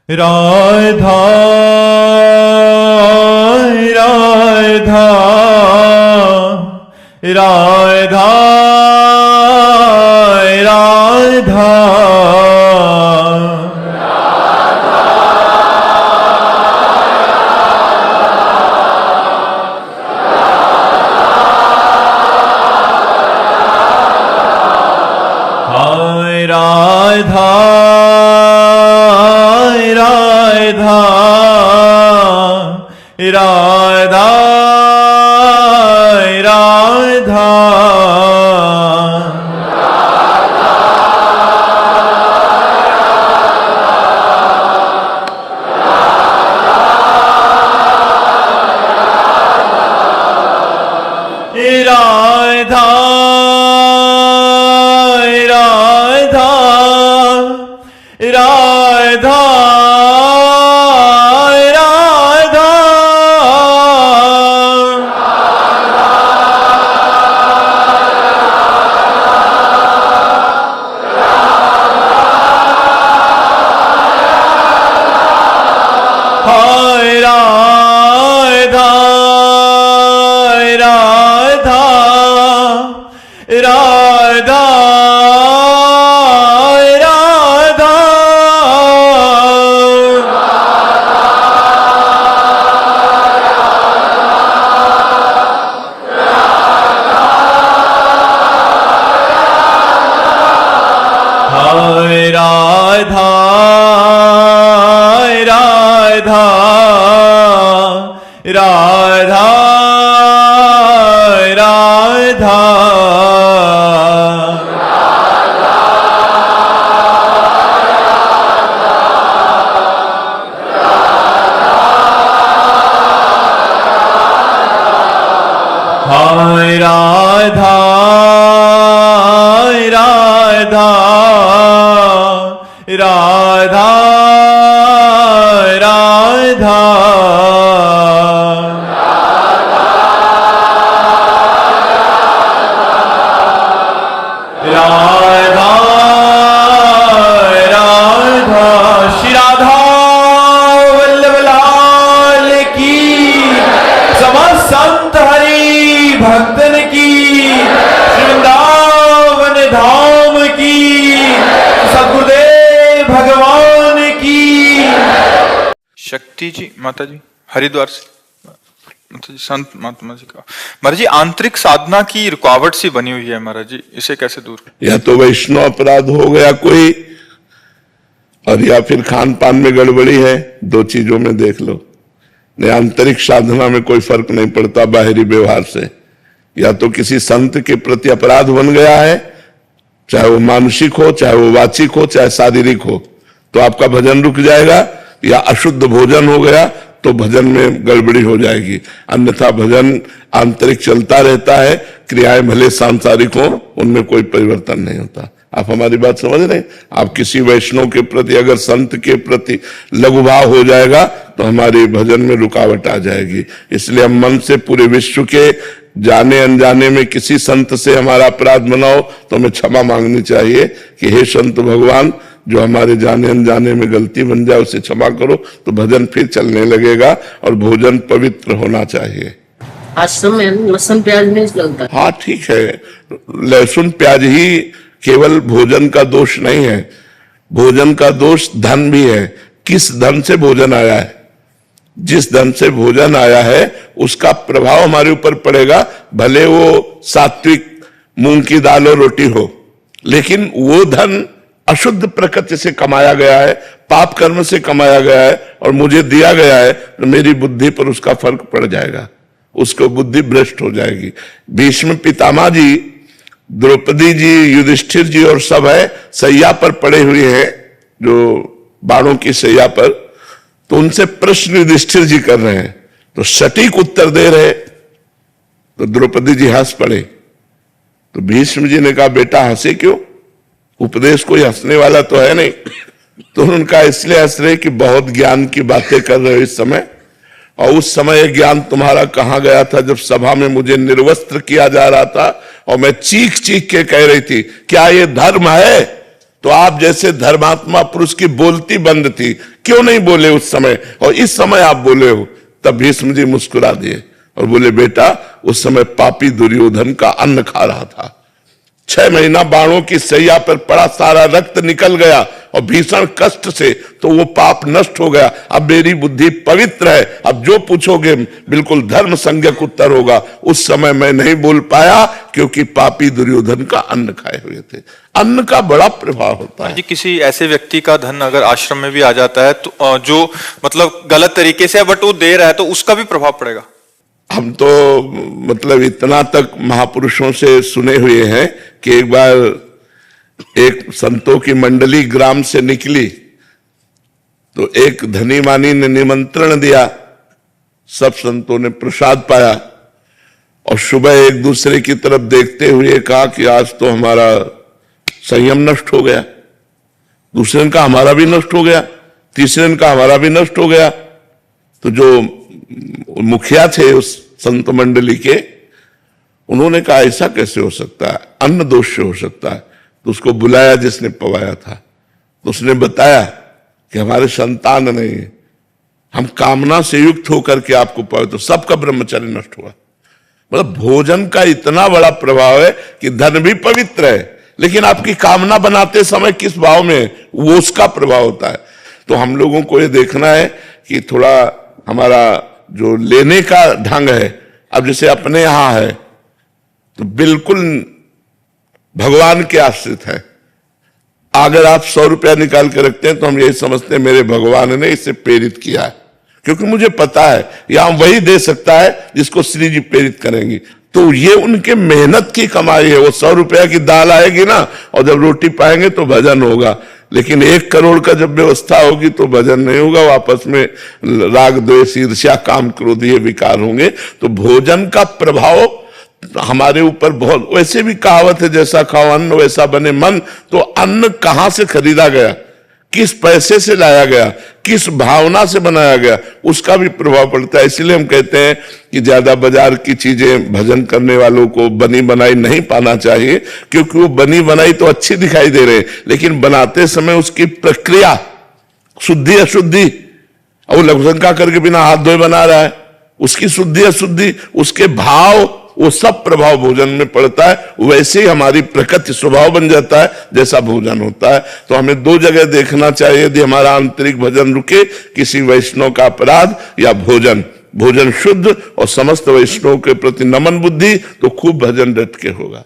राधा राधा राधा राधा हाय राधा राधा राधा राधा राधा राधा राधा हाय राधा राधा राधा राधा हाय राधा राधा राधा राधा हाय राधा राधा राधा राधा राधा राधा श्री राधा वल्लभ लाल की, समस्त संत हरि भक्तन की, वृंदावन धाम की, सद्गुरुदेव भगवान की। शक्ति जी माता जी हरिद्वार से माता जी संत महात्मा जी का महाराज जी आंतरिक साधना की रुकावट सी बनी हुई है महाराज जी, इसे कैसे दूर करें? या तो वैष्णव अपराध हो गया कोई, और या फिर खान पान में गड़बड़ी है, दो चीजों में देख लो। नहीं, आंतरिक साधना में कोई फर्क नहीं पड़ता बाहरी व्यवहार से। या तो किसी संत के प्रति अपराध बन गया है, चाहे वो मानसिक हो, चाहे वो वाचिक हो, चाहे शारीरिक हो, तो आपका भजन रुक जाएगा। या अशुद्ध भोजन हो गया तो भजन में गड़बड़ी हो जाएगी। अन्यथा भजन आंतरिक चलता रहता है, क्रियाएं भले सांसारिक हो, उनमें कोई परिवर्तन नहीं होता। आप हमारी बात समझ रहे हैं? आप किसी वैष्णव के प्रति, अगर संत के प्रति लघुभाव हो जाएगा तो हमारे भजन में रुकावट आ जाएगी। इसलिए हम मन से पूरे विश्व के जाने अनजाने में किसी संत से हमारा अपराध बनाओ तो हमें क्षमा मांगनी चाहिए कि हे संत भगवान, जो हमारे जाने अनजाने में गलती बन जाए उसे क्षमा करो, तो भजन फिर चलने लगेगा और भोजन पवित्र होना चाहिए। आश्रम में लहसुन प्याज नहीं चलता। हाँ ठीक है, लहसुन प्याज ही केवल भोजन का दोष नहीं है, भोजन का दोष धन भी है। किस धन से भोजन आया है, जिस धन से भोजन आया है उसका प्रभाव हमारे ऊपर पड़ेगा। भले वो सात्विक मूंग की दाल और रोटी हो, लेकिन वो धन अशुद्ध प्रकृति से कमाया गया है, पाप कर्म से कमाया गया है और मुझे दिया गया है, तो मेरी बुद्धि पर उसका फर्क पड़ जाएगा, उसको बुद्धि भ्रष्ट हो जाएगी। भीष्म पितामह जी, द्रौपदी जी, युधिष्ठिर जी और सब है सैया पर पड़े हुए हैं, जो बाणों की सैया पर, तो उनसे प्रश्न युधिष्ठिर जी कर रहे हैं, तो सटीक उत्तर दे रहे, तो द्रौपदी जी हंस पड़े। तो भीष्म जी ने कहा, बेटा हंसे क्यों, उपदेश कोई हंसने वाला तो है नहीं। तो उनका इसलिए हंस रहे कि बहुत ज्ञान की बातें कर रहे हो इस समय, और उस समय ज्ञान तुम्हारा कहां गया था जब सभा में मुझे निर्वस्त्र किया जा रहा था और मैं चीख चीख के कह रही थी, क्या ये धर्म है? तो आप जैसे धर्मात्मा पुरुष की बोलती बंद थी, क्यों नहीं बोले उस समय, और इस समय आप बोले हो? तब भीष्म जी मुस्कुरा दिए और बोले, बेटा उस समय पापी दुर्योधन का अन्न खा रहा था, 6 महीना बाणों की सैया पर पड़ा, सारा रक्त निकल गया और भीषण कष्ट से, तो वो पाप नष्ट हो गया। अब मेरी बुद्धि पवित्र है, अब जो पूछोगे बिल्कुल धर्म संज्ञक उत्तर होगा। उस समय मैं नहीं बोल पाया क्योंकि पापी दुर्योधन का अन्न खाए हुए थे। अन्न का बड़ा प्रभाव होता है जी। किसी ऐसे व्यक्ति का धन अगर आश्रम में भी आ जाता है तो जो मतलब गलत तरीके से बट वो दे रहा है, तो उसका भी प्रभाव पड़ेगा। हम तो मतलब इतना तक महापुरुषों से सुने हुए हैं कि एक बार एक संतों की मंडली ग्राम से निकली तो एक धनी मानी ने निमंत्रण दिया, सब संतों ने प्रसाद पाया और सुबह एक दूसरे की तरफ देखते हुए कहा कि आज तो हमारा संयम नष्ट हो गया। दूसरे ने कहा हमारा भी नष्ट हो गया, तीसरे ने कहा हमारा भी नष्ट हो गया। तो जो मुखिया थे उस संत मंडली के, उन्होंने कहा ऐसा कैसे हो सकता है, अन्न दोष से हो सकता है। तो उसको बुलाया जिसने पवाया था, तो उसने बताया कि हमारे संतान नहीं है, हम कामना से युक्त होकर के आपको पाए, तो सबका ब्रह्मचर्य नष्ट हुआ। मतलब भोजन का इतना बड़ा प्रभाव है कि धन भी पवित्र है, लेकिन आपकी कामना बनाते समय किस भाव में है, वो उसका प्रभाव होता है। तो हम लोगों को ये देखना है कि थोड़ा हमारा जो लेने का ढंग है, अब जैसे अपने यहां है तो बिल्कुल भगवान के आश्रित है। अगर आप 100 रुपया निकाल के रखते हैं तो हम यही समझते हैं मेरे भगवान ने इसे प्रेरित किया है, क्योंकि मुझे पता है यहां वही दे सकता है जिसको श्री जी प्रेरित करेंगी। तो ये उनके मेहनत की कमाई है। वो 100 रुपया की दाल आएगी ना, और जब रोटी पाएंगे तो भजन होगा। लेकिन 1 करोड़ का जब व्यवस्था होगी तो भजन नहीं होगा, वापस में राग द्वेष ईर्ष्या काम क्रोध ये विकार होंगे। तो भोजन का प्रभाव हमारे ऊपर बहुत, वैसे भी कहावत है जैसा खाओ अन्न वैसा बने मन। तो अन्न कहां से खरीदा गया, किस पैसे से लाया गया, किस भावना से बनाया गया, उसका भी प्रभाव पड़ता है। इसलिए हम कहते हैं कि ज्यादा बाजार की चीजें भजन करने वालों को बनी बनाई नहीं पाना चाहिए, क्योंकि वो बनी बनाई तो अच्छी दिखाई दे रहे, लेकिन बनाते समय उसकी प्रक्रिया शुद्धि अशुद्धि, और वो लघुशंका करके बिना हाथ धोए बना रहा है, उसकी शुद्धि अशुद्धि, उसके भाव, वो सब प्रभाव भोजन में पड़ता है। वैसे ही हमारी प्रकृति स्वभाव बन जाता है जैसा भोजन होता है। तो हमें 2 जगह देखना चाहिए, यदि हमारा आंतरिक भजन रुके, किसी वैष्णव का अपराध या भोजन, भोजन शुद्ध और समस्त वैष्णव के प्रति नमन बुद्धि, तो खूब भजन डट के होगा।